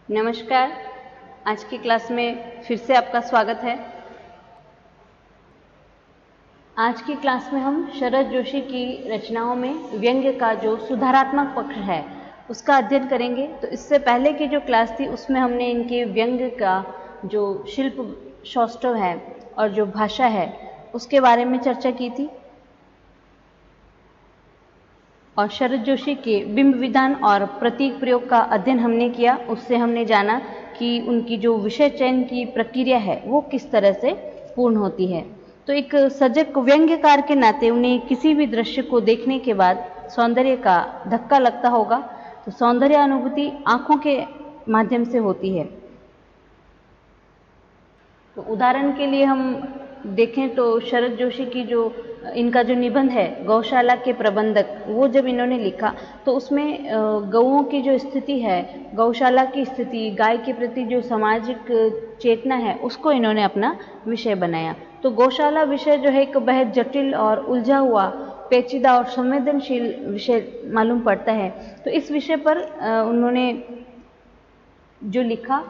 नमस्कार। आज की क्लास में फिर से आपका स्वागत है। आज की क्लास में हम शरद जोशी की रचनाओं में व्यंग्य का जो सुधारात्मक पक्ष है उसका अध्ययन करेंगे। तो इससे पहले की जो क्लास थी उसमें हमने इनके व्यंग्य का जो शिल्प सौष्ठव है और जो भाषा है उसके बारे में चर्चा की थी, और शरद जोशी के बिंब विधान और प्रतीक प्रयोग का अध्ययन हमने किया। उससे हमने जाना कि उनकी जो विषय चयन की प्रक्रिया है वो किस तरह से पूर्ण होती है। तो एक सजग व्यंग्यकार के नाते उन्हें किसी भी दृश्य को देखने के बाद सौंदर्य का धक्का लगता होगा। तो सौंदर्य अनुभूति आंखों के माध्यम से होती है। तो उदाहरण के लिए हम देखें तो शरद जोशी की जो इनका जो निबंध है गौशाला के प्रबंधक, वो जब इन्होंने लिखा तो उसमें गौओं की जो स्थिति है, गौशाला की स्थिति, गाय के प्रति जो सामाजिक चेतना है उसको इन्होंने अपना विषय बनाया। तो गौशाला विषय जो है एक बेहद जटिल और उलझा हुआ, पेचीदा और संवेदनशील विषय मालूम पड़ता है। तो इस विषय पर उन्होंने जो लिखा,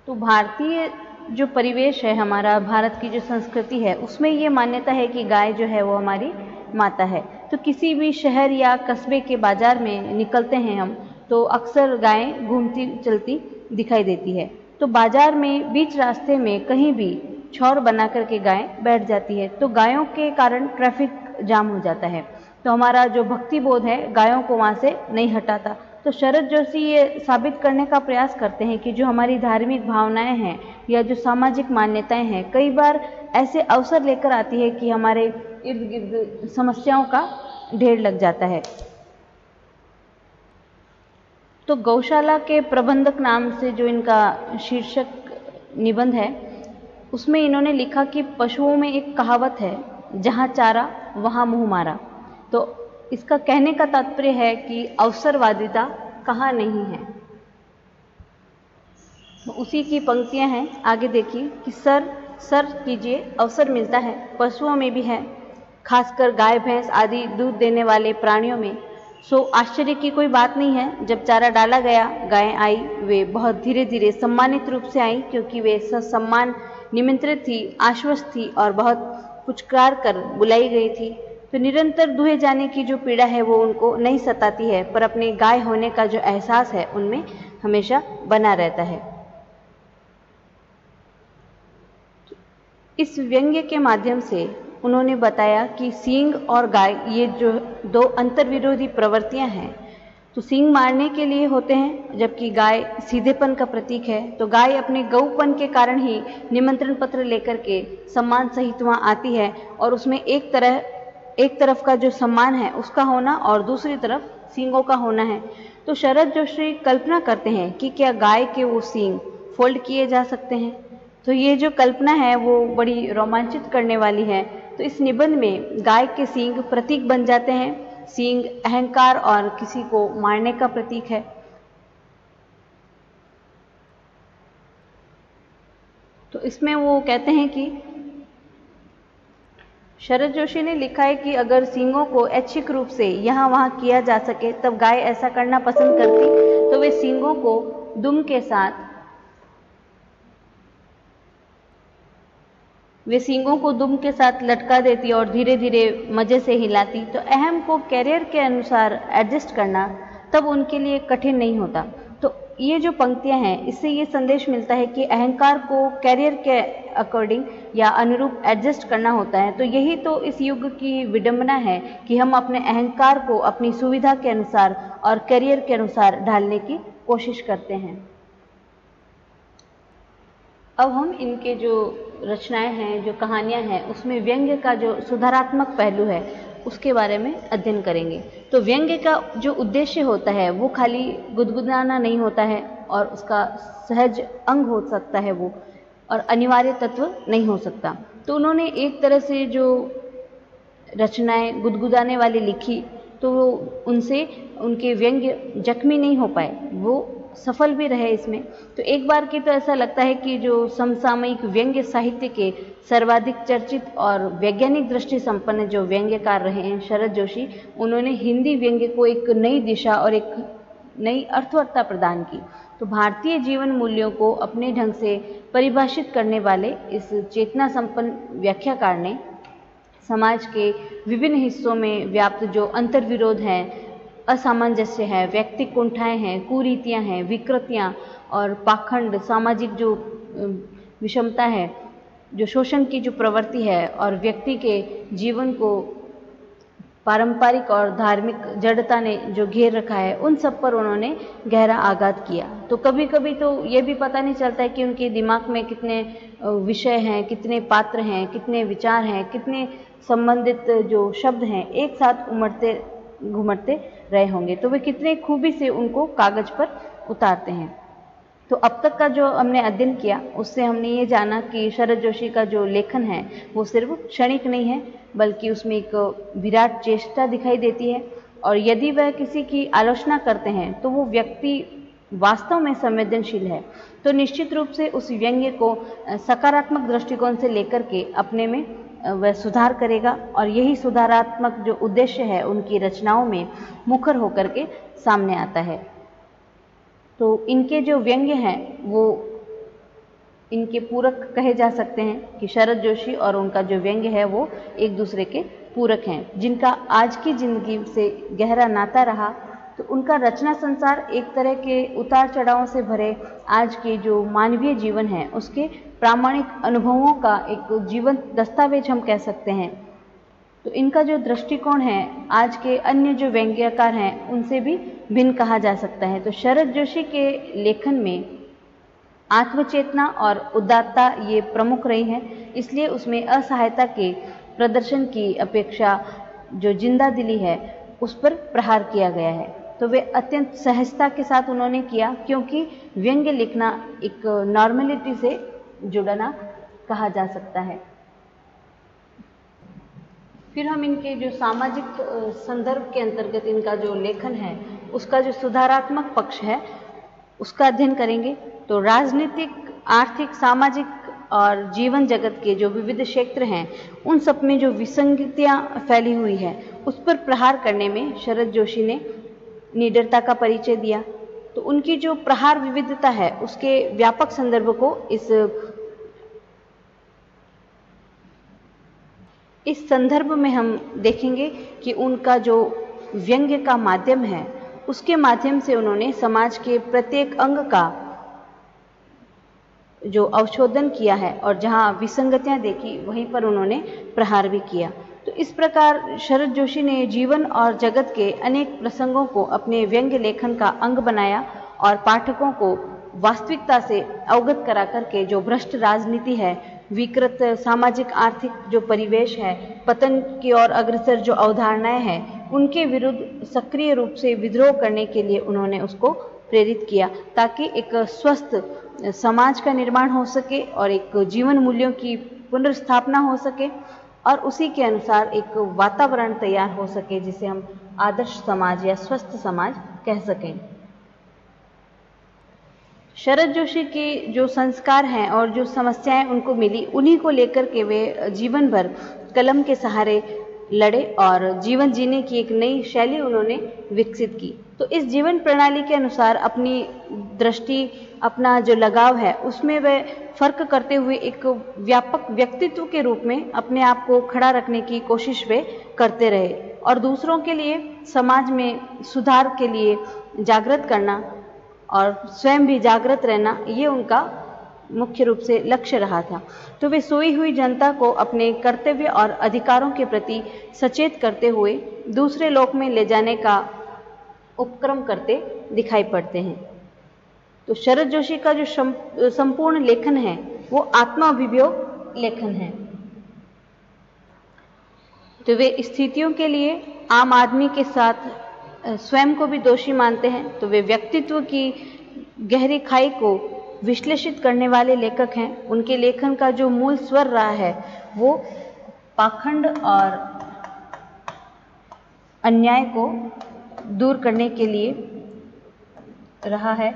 तो भारतीय जो परिवेश है हमारा, भारत की जो संस्कृति है उसमें ये मान्यता है कि गाय जो है वो हमारी माता है। तो किसी भी शहर या कस्बे के बाजार में निकलते हैं हम तो अक्सर गायें घूमती चलती दिखाई देती है। तो बाजार में बीच रास्ते में कहीं भी छौर बना करके गाय बैठ जाती है, तो गायों के कारण ट्रैफिक जाम हो जाता है। तो हमारा जो भक्ति बोध है गायों को वहाँ से नहीं हटाता। तो शरद जोशी ये साबित करने का प्रयास करते हैं कि जो हमारी धार्मिक भावनाएं हैं या जो सामाजिक मान्यताएं हैं कई बार ऐसे अवसर लेकर आती है कि हमारे इर्द गिर्द समस्याओं का ढेर लग जाता है। तो गौशाला के प्रबंधक नाम से जो इनका शीर्षक निबंध है उसमें इन्होंने लिखा कि पशुओं में एक कहावत है, जहाँ चारा वहाँ मुँह मारा। तो इसका कहने का तात्पर्य है कि अवसरवादिता कहाँ नहीं है। तो उसी की पंक्तियां हैं, आगे देखिए कि सर कीजिए अवसर मिलता है, पशुओं में भी है, खासकर गाय भैंस आदि दूध देने वाले प्राणियों में। सो आश्चर्य की कोई बात नहीं है। जब चारा डाला गया, गायें आई, वे बहुत धीरे धीरे सम्मानित रूप से आई, क्योंकि वे सम्मान निमंत्रित थी, आश्वस्त थी और बहुत पुचकार कर बुलाई गई थी। तो निरंतर दुहे जाने की जो पीड़ा है वो उनको नहीं सताती है, पर अपने गाय होने का जो एहसास है उनमें हमेशा बना रहता है। इस व्यंग्य के माध्यम से उन्होंने बताया कि सींग और गाय ये जो दो अंतर्विरोधी प्रवृत्तियां हैं, तो सींग मारने के लिए होते हैं जबकि गाय सीधेपन का प्रतीक है। तो गाय अपने गौपन के कारण ही निमंत्रण पत्र लेकर के सम्मान सहित वहाँ आती है, और उसमें एक तरफ का जो सम्मान है उसका होना और दूसरी तरफ सींगों का होना है। तो शरद जोशी कल्पना करते हैं कि क्या गाय के वो सींग फोल्ड किए जा सकते हैं। तो ये जो कल्पना है वो बड़ी रोमांचित करने वाली है। तो इस निबंध में गाय के सींग प्रतीक बन जाते हैं। सींग अहंकार और किसी को मारने का प्रतीक है। तो इसमें वो कहते हैं कि शरद जोशी ने लिखा है कि अगर सींगों को ऐच्छिक रूप से यहाँ वहाँ किया जा सके तब गाय ऐसा करना पसंद करती। तो वे सींगों को दुम के साथ लटका देती और धीरे धीरे मजे से हिलाती। तो अहम को कैरियर के अनुसार एडजस्ट करना तब उनके लिए कठिन नहीं होता। तो ये जो पंक्तियां हैं इससे ये संदेश मिलता है कि अहंकार को कैरियर के अकॉर्डिंग या अनुरूप एडजस्ट करना होता है। तो यही तो इस युग की विडंबना है कि हम अपने अहंकार को अपनी सुविधा के अनुसार और कैरियर के अनुसार ढालने की कोशिश करते हैं। अब हम इनके जो रचनाएं हैं, जो कहानियां हैं, उसमें व्यंग्य का जो सुधारात्मक पहलू है उसके बारे में अध्ययन करेंगे। तो व्यंग्य का जो उद्देश्य होता है वो खाली गुदगुदाना नहीं होता है, और उसका सहज अंग हो सकता है वो, और अनिवार्य तत्व नहीं हो सकता। तो उन्होंने एक तरह से जो रचनाएं गुदगुदाने वाली लिखी तो उनसे उनके व्यंग्य जख्मी नहीं हो पाए, वो सफल भी रहे इसमें। तो एक बार की तो ऐसा लगता है कि जो समसामयिक व्यंग्य साहित्य के सर्वाधिक चर्चित और वैज्ञानिक दृष्टि संपन्न जो व्यंग्यकार रहे हैं शरद जोशी, उन्होंने हिंदी व्यंग्य को एक नई दिशा और एक नई अर्थवत्ता प्रदान की। तो भारतीय जीवन मूल्यों को अपने ढंग से परिभाषित करने वाले इस चेतना संपन्न व्याख्याकार ने समाज के विभिन्न हिस्सों में व्याप्त जो अंतर्विरोध हैं, असामंजस्य है, व्यक्तिक कुंठाएं हैं, कुरीतियां हैं, विकृतियां और पाखंड, सामाजिक जो विषमता है, जो शोषण की जो प्रवृत्ति है और व्यक्ति के जीवन को पारंपरिक और धार्मिक जड़ता ने जो घेर रखा है, उन सब पर उन्होंने गहरा आघात किया। तो कभी कभी तो ये भी पता नहीं चलता है कि उनके दिमाग में कितने विषय हैं, कितने पात्र हैं, कितने विचार हैं, कितने संबंधित जो शब्द हैं एक साथ उमड़ते घुमड़ते रहे होंगे, तो वे कितने खूबी से उनको कागज पर उतारते हैं। तो अब तक का जो हमने अध्ययन किया उससे हमने ये जाना कि शरद जोशी का जो लेखन है वो सिर्फ क्षणिक नहीं है, बल्कि उसमें एक विराट चेष्टा दिखाई देती है, और यदि वह किसी की आलोचना करते हैं तो वो व्यक्ति वास्तव में संवेदनशील है, तो निश्चित रूप से उस व्यंग्य को सकारात्मक दृष्टिकोण से लेकर के अपने में वह सुधार करेगा, और यही सुधारात्मक जो उद्देश्य है उनकी रचनाओं में मुखर होकर के सामने आता है। तो इनके जो व्यंग्य हैं वो इनके पूरक कहे जा सकते हैं कि शरद जोशी और उनका जो व्यंग्य है वो एक दूसरे के पूरक हैं, जिनका आज की जिंदगी से गहरा नाता रहा। तो उनका रचना संसार एक तरह के उतार चढ़ावों से भरे आज के जो मानवीय जीवन है उसके प्रामाणिक अनुभवों का एक जीवंत दस्तावेज हम कह सकते हैं। तो इनका जो दृष्टिकोण है आज के अन्य जो व्यंग्यकार हैं उनसे भी भिन्न कहा जा सकता है। तो शरद जोशी के लेखन में आत्मचेतना और उदात्तता ये प्रमुख रही हैं, इसलिए उसमें असहायता के प्रदर्शन की अपेक्षा जो जिंदा दिली है उस पर प्रहार किया गया है। तो वे अत्यंत सहजता के साथ उन्होंने किया, क्योंकि व्यंग्य लिखना एक नॉर्मलिटी से जुड़ना कहा जा सकता है। फिर हम इनके जो सामाजिक संदर्भ के अंतर्गत इनका जो लेखन है उसका जो सुधारात्मक पक्ष है उसका अध्ययन करेंगे। तो राजनीतिक, आर्थिक, सामाजिक और जीवन जगत के जो विविध क्षेत्र हैं उन सब में जो विसंगतियां फैली हुई है उस पर प्रहार करने में शरद जोशी ने निडरता का परिचय दिया। तो उनकी जो प्रहार विविधता है उसके व्यापक संदर्भ को इस संदर्भ में हम देखेंगे कि उनका जो व्यंग्य का माध्यम है उसके माध्यम से उन्होंने समाज के प्रत्येक अंग का जो अवशोधन किया है और जहां विसंगतियां देखी वहीं पर उन्होंने प्रहार भी किया। तो इस प्रकार शरद जोशी ने जीवन और जगत के अनेक प्रसंगों को अपने व्यंग्य लेखन का अंग बनाया और पाठकों को वास्तविकता से अवगत करा करके जो भ्रष्ट राजनीति है, विकृत सामाजिक आर्थिक जो परिवेश है, पतन की ओर अग्रसर जो अवधारणाएं हैं, उनके विरुद्ध सक्रिय रूप से विद्रोह करने के लिए उन्होंने उसको प्रेरित किया, ताकि एक स्वस्थ समाज का निर्माण हो सके और एक जीवन मूल्यों की पुनर्स्थापना हो सके और उसी के अनुसार एक वातावरण तैयार हो सके जिसे हम आदर्श समाज या स्वस्थ समाज कह सकें। शरद जोशी की जो संस्कार हैं और जो समस्याएं उनको मिली उन्हीं को लेकर के वे जीवन भर कलम के सहारे लड़े और जीवन जीने की एक नई शैली उन्होंने विकसित की। तो इस जीवन प्रणाली के अनुसार अपनी दृष्टि, अपना जो लगाव है उसमें वे फर्क करते हुए एक व्यापक व्यक्तित्व के रूप में अपने आप को खड़ा रखने की कोशिश वे करते रहे और दूसरों के लिए, समाज में सुधार के लिए जागृत करना और स्वयं भी जागृत रहना, ये उनका मुख्य रूप से लक्ष्य रहा था। तो वे सोई हुई जनता को अपने कर्तव्य और अधिकारों के प्रति सचेत करते हुए दूसरे लोक में ले जाने का उपक्रम करते दिखाई पड़ते हैं। तो शरद जोशी का जो संपूर्ण लेखन है वो आत्माभियोग लेखन है। तो वे स्थितियों के लिए आम आदमी के साथ स्वयं को भी दोषी मानते हैं। तो वे व्यक्तित्व की गहरी खाई को विश्लेषित करने वाले लेखक हैं। उनके लेखन का जो मूल स्वर रहा है वो पाखंड और अन्याय को दूर करने के लिए रहा है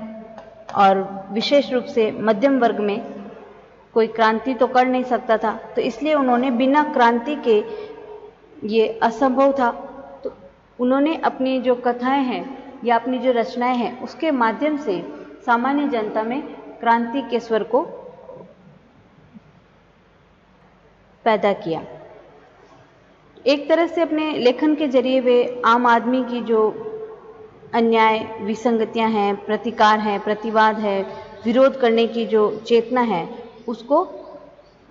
और विशेष रूप से मध्यम वर्ग में कोई क्रांति तो कर नहीं सकता था, तो इसलिए उन्होंने बिना क्रांति के, ये असंभव था, तो उन्होंने अपनी जो कथाएं हैं या अपनी जो रचनाएं हैं उसके माध्यम से सामान्य जनता में क्रांति के स्वर को पैदा किया। एक तरह से अपने लेखन के जरिए वे आम आदमी की जो अन्याय, विसंगतियां हैं, प्रतिकार हैं, प्रतिवाद है, विरोध करने की जो चेतना है उसको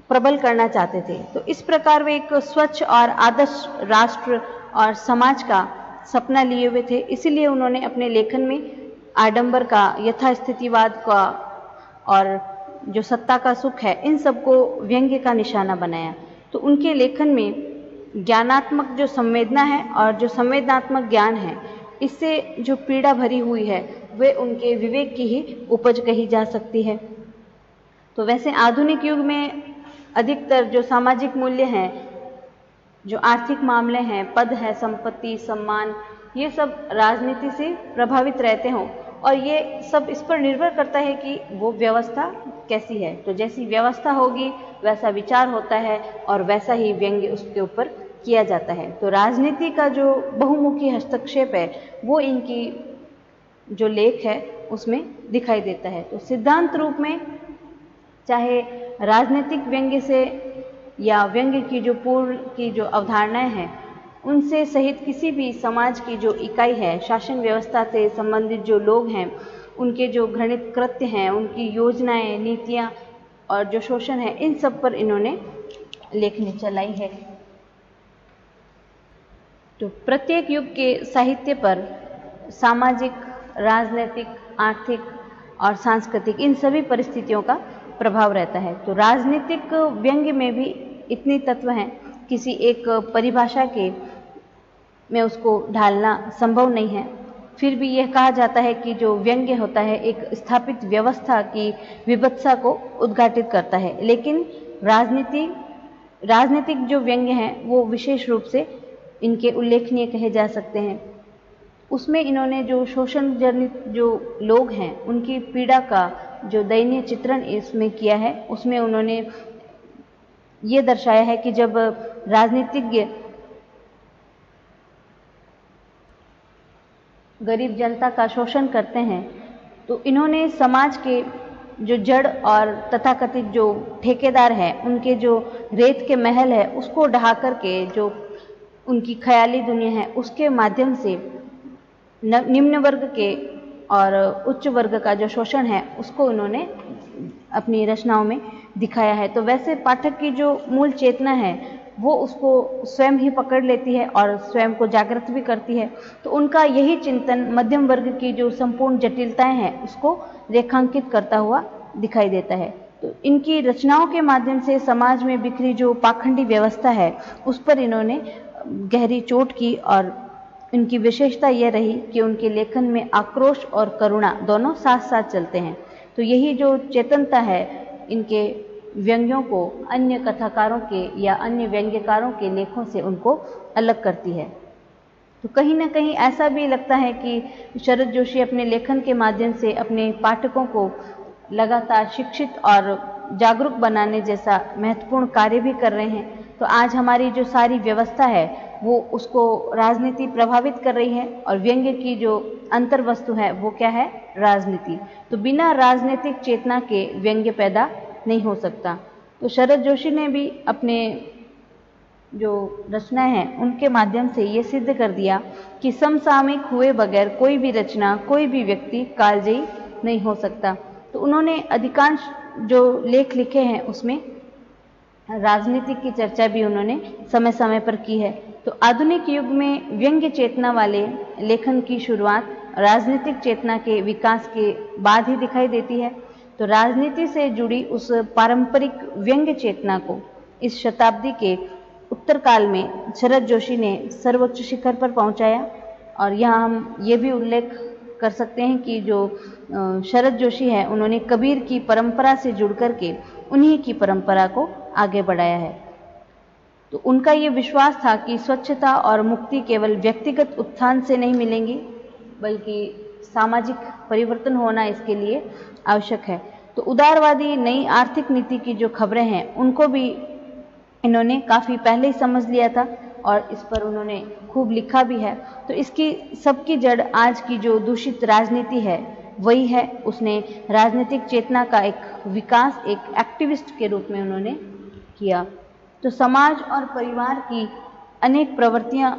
प्रबल करना चाहते थे। तो इस प्रकार वे एक स्वच्छ और आदर्श राष्ट्र और समाज का सपना लिए हुए थे। इसीलिए उन्होंने अपने लेखन में आडंबर का, यथास्थितिवाद का और जो सत्ता का सुख है, इन सबको व्यंग्य का निशाना बनाया। तो उनके लेखन में ज्ञानात्मक जो संवेदना है और जो संवेदनात्मक ज्ञान है, इससे जो पीड़ा भरी हुई है वे उनके विवेक की ही उपज कही जा सकती है। तो वैसे आधुनिक युग में अधिकतर जो सामाजिक मूल्य हैं, जो आर्थिक मामले हैं, पद है, संपत्ति, सम्मान, ये सब राजनीति से प्रभावित रहते हों और ये सब इस पर निर्भर करता है कि वो व्यवस्था कैसी है। तो जैसी व्यवस्था होगी वैसा विचार होता है और वैसा ही व्यंग्य उसके ऊपर किया जाता है। तो राजनीति का जो बहुमुखी हस्तक्षेप है वो इनकी जो लेख है उसमें दिखाई देता है। तो सिद्धांत रूप में चाहे राजनीतिक व्यंग्य से या व्यंग्य की जो पूर्व की जो अवधारणाएं हैं उनसे सहित किसी भी समाज की जो इकाई है, शासन व्यवस्था से संबंधित जो लोग हैं, उनके जो घृणित कृत्य हैं, उनकी योजनाएं, नीतियां और जो शोषण है, इन सब पर इन्होंने लेखनी चलाई है। तो प्रत्येक युग के साहित्य पर सामाजिक, राजनीतिक, आर्थिक और सांस्कृतिक इन सभी परिस्थितियों का प्रभाव रहता है। तो राजनीतिक व्यंग्य में भी इतनी तत्व हैं, किसी एक परिभाषा के में उसको ढालना संभव नहीं है। फिर भी यह कहा जाता है कि जो व्यंग्य होता है एक स्थापित व्यवस्था की विभत्सा को उद्घाटित करता है। लेकिन राजनीतिक जो व्यंग्य हैं वो विशेष रूप से इनके उल्लेखनीय कहे जा सकते हैं। उसमें इन्होंने जो शोषण जनित जो लोग हैं उनकी पीड़ा का जो दयनीय चित्रण इसमें किया है, उसमें उन्होंने ये दर्शाया है कि जब राजनीतिज्ञ गरीब जनता का शोषण करते हैं तो इन्होंने समाज के जो जड़ और तथाकथित जो ठेकेदार हैं उनके जो रेत के महल है उसको ढहा करके जो उनकी ख्याली दुनिया है उसके माध्यम से निम्न वर्ग के और उच्च वर्ग का जो शोषण है उसको उन्होंने अपनी रचनाओं में दिखाया है। तो वैसे पाठक की जो मूल चेतना है वो उसको स्वयं ही पकड़ लेती है और स्वयं को जागृत भी करती है। तो उनका यही चिंतन मध्यम वर्ग की जो संपूर्ण जटिलताएं हैं उसको रेखांकित करता हुआ दिखाई देता है। तो इनकी रचनाओं के माध्यम से समाज में बिखरी जो पाखंडी व्यवस्था है उस पर इन्होंने गहरी चोट की और इनकी विशेषता यह रही कि उनके लेखन में आक्रोश और करुणा दोनों साथ साथ चलते हैं। तो यही जो चेतनता है इनके व्यंग्यों को अन्य कथाकारों के या अन्य व्यंग्यकारों के लेखों से उनको अलग करती है। तो कहीं ना कहीं ऐसा भी लगता है कि शरद जोशी अपने लेखन के माध्यम से अपने पाठकों को लगातार शिक्षित और जागरूक बनाने जैसा महत्वपूर्ण कार्य भी कर रहे हैं। तो आज हमारी जो सारी व्यवस्था है वो उसको राजनीति प्रभावित कर रही है और व्यंग्य की जो अंतर वस्तु है वो क्या है, राजनीति। तो बिना राजनीतिक चेतना के व्यंग्य पैदा नहीं हो सकता। तो शरद जोशी ने भी अपने जो रचनाएं हैं उनके माध्यम से ये सिद्ध कर दिया कि समसामयिक हुए बगैर कोई भी रचना, कोई भी व्यक्ति कालजयी नहीं हो सकता। तो उन्होंने अधिकांश जो लेख लिखे हैं उसमें राजनीति की चर्चा भी उन्होंने समय समय पर की है। तो आधुनिक युग में व्यंग्य चेतना वाले लेखन की शुरुआत राजनीतिक चेतना के विकास के बाद ही दिखाई देती है। तो राजनीति से जुड़ी उस पारंपरिक व्यंग्य चेतना को इस शताब्दी के उत्तर काल में शरद जोशी ने सर्वोच्च शिखर पर पहुंचाया। और यहाँ हम ये भी उल्लेख कर सकते हैं कि जो शरद जोशी है उन्होंने कबीर की परंपरा से जुड़ करके उन्हीं की परंपरा को आगे बढ़ाया है। तो उनका ये विश्वास था कि स्वच्छता और मुक्ति केवल व्यक्तिगत उत्थान से नहीं मिलेंगी बल्कि सामाजिक परिवर्तन होना इसके लिए आवश्यक है। तो उदारवादी नई आर्थिक नीति की जो खबरें हैं उनको भी इन्होंने काफ़ी पहले ही समझ लिया था और इस पर उन्होंने खूब लिखा भी है। तो इसकी सबकी जड़ आज की जो दूषित राजनीति है वही है। उसने राजनीतिक चेतना का एक विकास एक एक्टिविस्ट के रूप में उन्होंने किया। तो समाज और परिवार की अनेक प्रवृत्तियां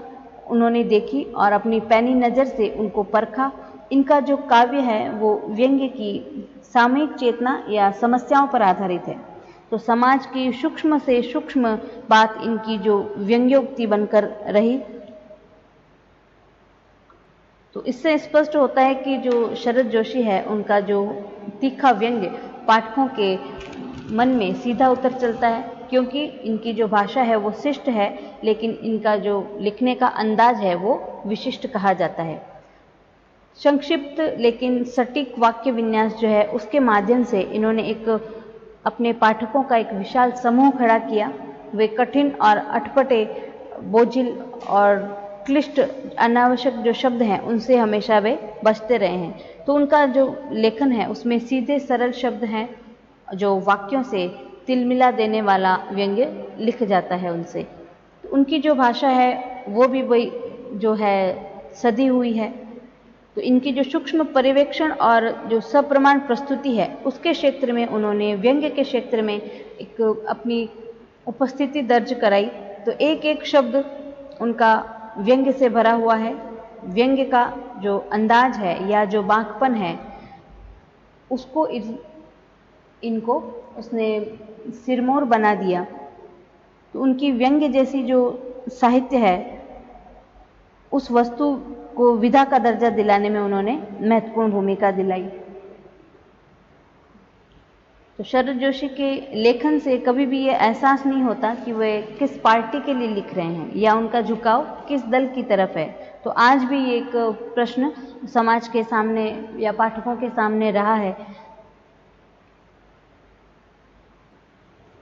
उन्होंने देखी और अपनी पैनी नज़र से उनको परखा। इनका जो काव्य है वो व्यंग्य की सामयिक चेतना या समस्याओं पर आधारित है। तो समाज की सूक्ष्म से सूक्ष्म बात इनकी जो व्यंग्योक्ति बनकर रही। तो इससे स्पष्ट होता है कि जो शरद जोशी है उनका जो तीखा व्यंग्य पाठकों के मन में सीधा उतर चलता है, क्योंकि इनकी जो भाषा है वो शिष्ट है, लेकिन इनका जो लिखने का अंदाज है वो विशिष्ट कहा जाता है। संक्षिप्त लेकिन सटीक वाक्य विन्यास जो है उसके माध्यम से इन्होंने एक अपने पाठकों का एक विशाल समूह खड़ा किया। वे कठिन और अटपटे, बोझिल और क्लिष्ट अनावश्यक जो शब्द हैं उनसे हमेशा वे बचते रहे हैं। तो उनका जो लेखन है उसमें सीधे सरल शब्द हैं, जो वाक्यों से तिलमिला देने वाला व्यंग्य लिख जाता है उनसे। तो उनकी जो भाषा है वो भी वही जो है सदी हुई है। तो इनकी जो सूक्ष्म पर्यवेक्षण और जो सप्रमाण प्रस्तुति है उसके क्षेत्र में उन्होंने व्यंग्य के क्षेत्र में एक अपनी उपस्थिति दर्ज कराई। तो एक एक शब्द उनका व्यंग्य से भरा हुआ है। व्यंग्य का जो अंदाज है या जो बांकपन है उसको इनको उसने सिरमौर बना दिया। तो उनकी व्यंग्य जैसी जो साहित्य है उस वस्तु को विधा का दर्जा दिलाने में उन्होंने महत्वपूर्ण भूमिका दिलाई। तो शरद जोशी के लेखन से कभी भी ये एहसास नहीं होता कि वे किस पार्टी के लिए लिख रहे हैं या उनका झुकाव किस दल की तरफ है। तो आज भी ये एक प्रश्न समाज के सामने या पाठकों के सामने रहा है।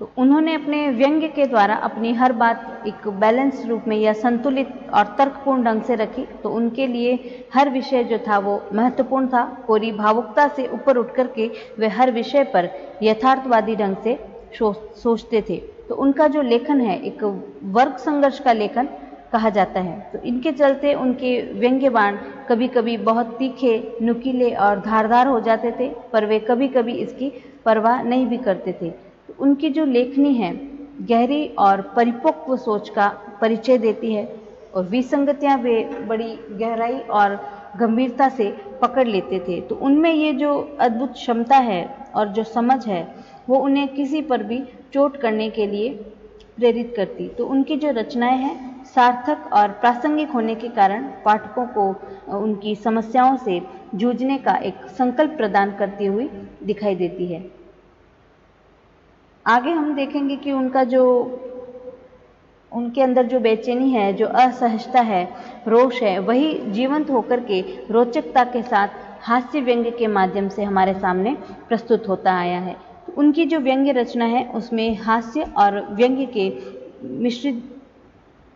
तो उन्होंने अपने व्यंग्य के द्वारा अपनी हर बात एक बैलेंस रूप में या संतुलित और तर्कपूर्ण ढंग से रखी। तो उनके लिए हर विषय जो था वो महत्वपूर्ण था। पूरी भावुकता से ऊपर उठ करके वे हर विषय पर यथार्थवादी ढंग से सोचते थे। तो उनका जो लेखन है एक वर्ग संघर्ष का लेखन कहा जाता है। तो इनके चलते उनके व्यंग्य बाण कभी कभी बहुत तीखे, नुकीले और धारदार हो जाते थे, पर वे कभी कभी इसकी परवाह नहीं भी करते थे। उनकी जो लेखनी है गहरी और परिपक्व सोच का परिचय देती है और विसंगतियां वे बड़ी गहराई और गंभीरता से पकड़ लेते थे। तो उनमें ये जो अद्भुत क्षमता है और जो समझ है वो उन्हें किसी पर भी चोट करने के लिए प्रेरित करती। तो उनकी जो रचनाएं हैं सार्थक और प्रासंगिक होने के कारण पाठकों को उनकी समस्याओं से जूझने का एक संकल्प प्रदान करती हुई दिखाई देती है। आगे हम देखेंगे कि उनके अंदर जो बेचैनी है, जो असहजता है, रोष है, वही जीवंत होकर के रोचकता के साथ हास्य व्यंग्य के माध्यम से हमारे सामने प्रस्तुत होता आया है। तो उनकी जो व्यंग्य रचना है उसमें हास्य और व्यंग्य के मिश्रित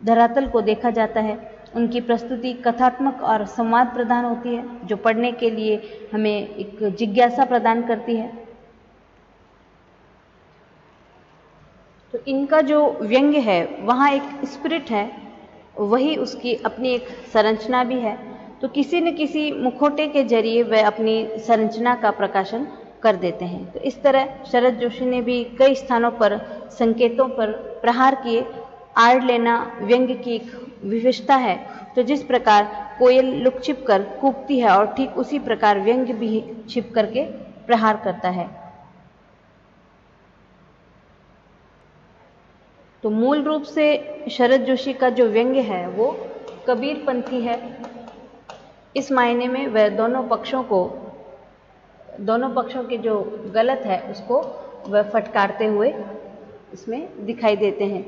धरातल को देखा जाता है। उनकी प्रस्तुति कथात्मक और संवाद प्रदान होती है, जो पढ़ने के लिए हमें एक जिज्ञासा प्रदान करती है। तो इनका जो व्यंग्य है वहाँ एक स्पिरिट है, वही उसकी अपनी एक संरचना भी है। तो किसी न किसी मुखौटे के जरिए वह अपनी संरचना का प्रकाशन कर देते हैं। तो इस तरह शरद जोशी ने भी कई स्थानों पर संकेतों पर प्रहार किए। आड़ लेना व्यंग्य की एक विशेषता है। तो जिस प्रकार कोयल लुक छिप कर कूकती है और ठीक उसी प्रकार व्यंग्य भी छिप करके प्रहार करता है। तो मूल रूप से शरद जोशी का जो व्यंग्य है वो कबीरपंथी है। इस मायने में वह दोनों पक्षों के जो गलत है उसको वह फटकारते हुए इसमें दिखाई देते हैं,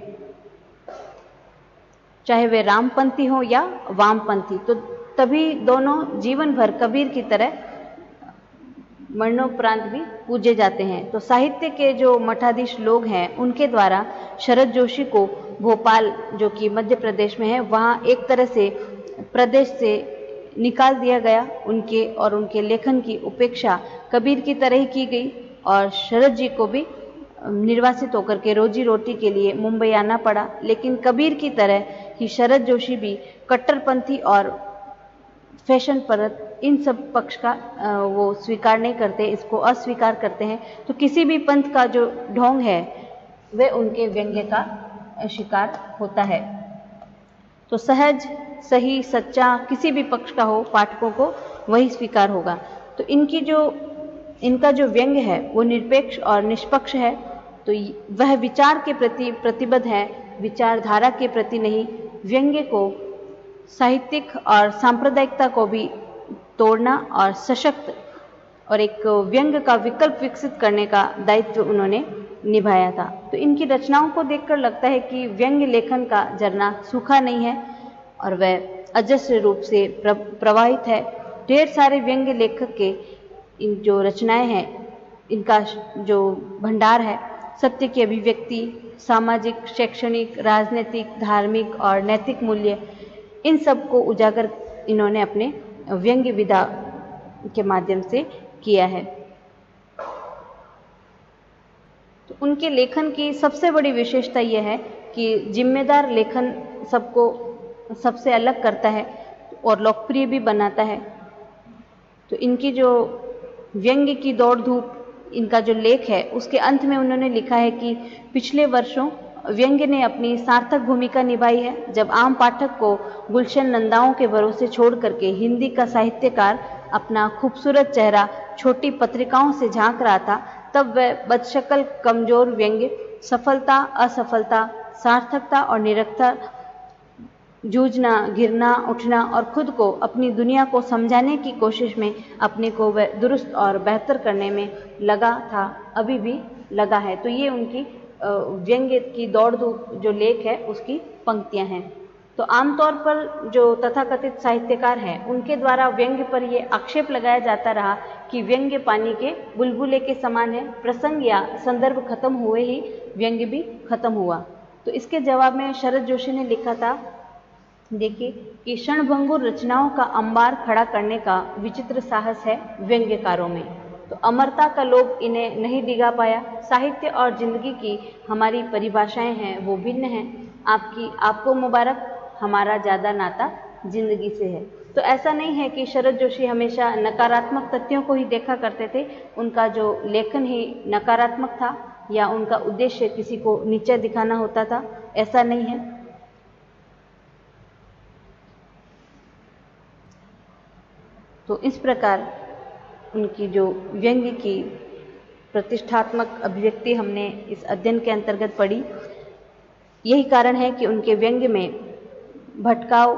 चाहे वे रामपंथी हो या वामपंथी। तो तभी दोनों जीवन भर कबीर की तरह मरणोपरांत भी पूजे जाते हैं। तो साहित्य के जो मठाधीश लोग हैं उनके द्वारा शरद जोशी को भोपाल, जो कि मध्य प्रदेश में है, वहाँ एक तरह से प्रदेश से निकाल दिया गया। उनके लेखन की उपेक्षा कबीर की तरह ही की गई और शरद जी को भी निर्वासित होकर के रोजी रोटी के लिए मुंबई आना पड़ा। लेकिन कबीर की तरह ही शरद जोशी भी कट्टरपंथी और फैशन परत इन सब पक्ष का वो स्वीकार नहीं करते, इसको अस्वीकार करते हैं। तो किसी भी पंथ का जो ढोंग है वह उनके व्यंग्य का शिकार होता है। तो सहज, सही, सच्चा किसी भी पक्ष का हो, पाठकों को वही स्वीकार होगा। तो इनका जो व्यंग्य है वो निरपेक्ष और निष्पक्ष है। तो वह विचार के प्रति प्रतिबद्ध है, विचारधारा के प्रति नहीं। व्यंग्य को साहित्यिक और सांप्रदायिकता को भी तोड़ना और सशक्त और एक व्यंग्य का विकल्प विकसित करने का दायित्व उन्होंने निभाया था। तो इनकी रचनाओं को देखकर लगता है कि व्यंग्य लेखन का झरना सूखा नहीं है और वह अजस्र रूप से प्रवाहित है। ढेर सारे व्यंग्य लेखक के इन जो रचनाएं हैं, इनका जो भंडार है, सत्य की अभिव्यक्ति, सामाजिक, शैक्षणिक, राजनीतिक, धार्मिक और नैतिक मूल्य, इन सब को उजागर इन्होंने अपने व्यंग्य विधा के माध्यम से किया है। तो उनके लेखन की सबसे बड़ी विशेषता यह है कि जिम्मेदार लेखन सबको सबसे अलग करता है और लोकप्रिय भी बनाता है। तो इनकी जो व्यंग्य की दौड़ धूप, इनका जो लेख है, उसके अंत में उन्होंने लिखा है कि पिछले वर्षों व्यंग्य ने अपनी सार्थक भूमिका निभाई है। जब आम पाठक को गुलशन नंदाओं के भरोसे छोड़ करके हिंदी का साहित्यकार अपना खूबसूरत चेहरा छोटी पत्रिकाओं से झांक रहा था, तब वह बदशक्ल कमजोर व्यंग्य सफलता, असफलता, सार्थकता और निरर्थकता, जूझना, गिरना, उठना और खुद को अपनी दुनिया को समझाने की कोशिश में अपने को वह दुरुस्त और बेहतर करने में लगा था, अभी भी लगा है। तो ये उनकी व्यंग्य की दौड़ धूप जो लेख है उसकी पंक्तियां हैं। तो आमतौर पर जो तथाकथित साहित्यकार हैं उनके द्वारा व्यंग्य पर यह आक्षेप लगाया जाता रहा कि व्यंग्य पानी के बुलबुले के समान है, प्रसंग या संदर्भ खत्म हुए ही व्यंग्य भी खत्म हुआ। तो इसके जवाब में शरद जोशी ने लिखा था, देखिए कि क्षणभंगुर रचनाओं का अंबार खड़ा करने का विचित्र साहस है व्यंग्यकारों में। तो अमरता का लोभ इन्हें नहीं डिगा पाया। साहित्य और जिंदगी की हमारी परिभाषाएं हैं वो भिन्न हैं। आपको मुबारक, हमारा ज़्यादा नाता जिंदगी से है। तो ऐसा नहीं है कि शरद जोशी हमेशा नकारात्मक तथ्यों को ही देखा करते थे। उनका जो लेखन ही नकारात्मक था या उनका उद्देश्य किसी को नीचा दिखाना होता था, ऐसा नहीं है। तो इस प्रकार उनकी जो व्यंग्य की प्रतिष्ठात्मक अभिव्यक्ति हमने इस अध्ययन के अंतर्गत पढ़ी। यही कारण है कि उनके व्यंग्य में भटकाव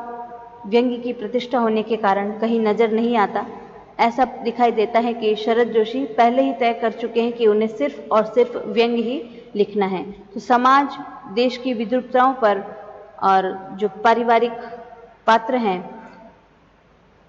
व्यंग्य की प्रतिष्ठा होने के कारण कहीं नजर नहीं आता। ऐसा दिखाई देता है कि शरद जोशी पहले ही तय कर चुके हैं कि उन्हें सिर्फ और सिर्फ व्यंग्य ही लिखना है। तो समाज, देश की विद्रूपताओं पर और जो पारिवारिक पात्र हैं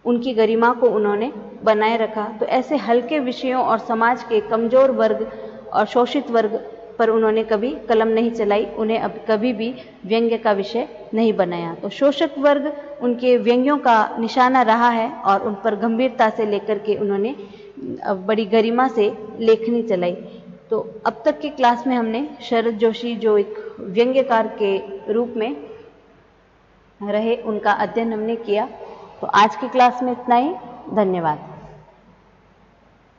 उनकी गरिमा को उन्होंने बनाए रखा। तो ऐसे हल्के विषयों और समाज के कमजोर वर्ग और शोषित वर्ग पर उन्होंने कभी कलम नहीं चलाई, उन्हें अब कभी भी व्यंग्य का विषय नहीं बनाया। तो शोषक वर्ग उनके व्यंग्यों का निशाना रहा है और उन पर गंभीरता से लेकर के उन्होंने बड़ी गरिमा से लेखनी चलाई। तो अब तक की क्लास में हमने शरद जोशी जो एक व्यंग्यकार के रूप में रहे, उनका अध्ययन हमने किया। तो आज की क्लास में इतना ही। धन्यवाद।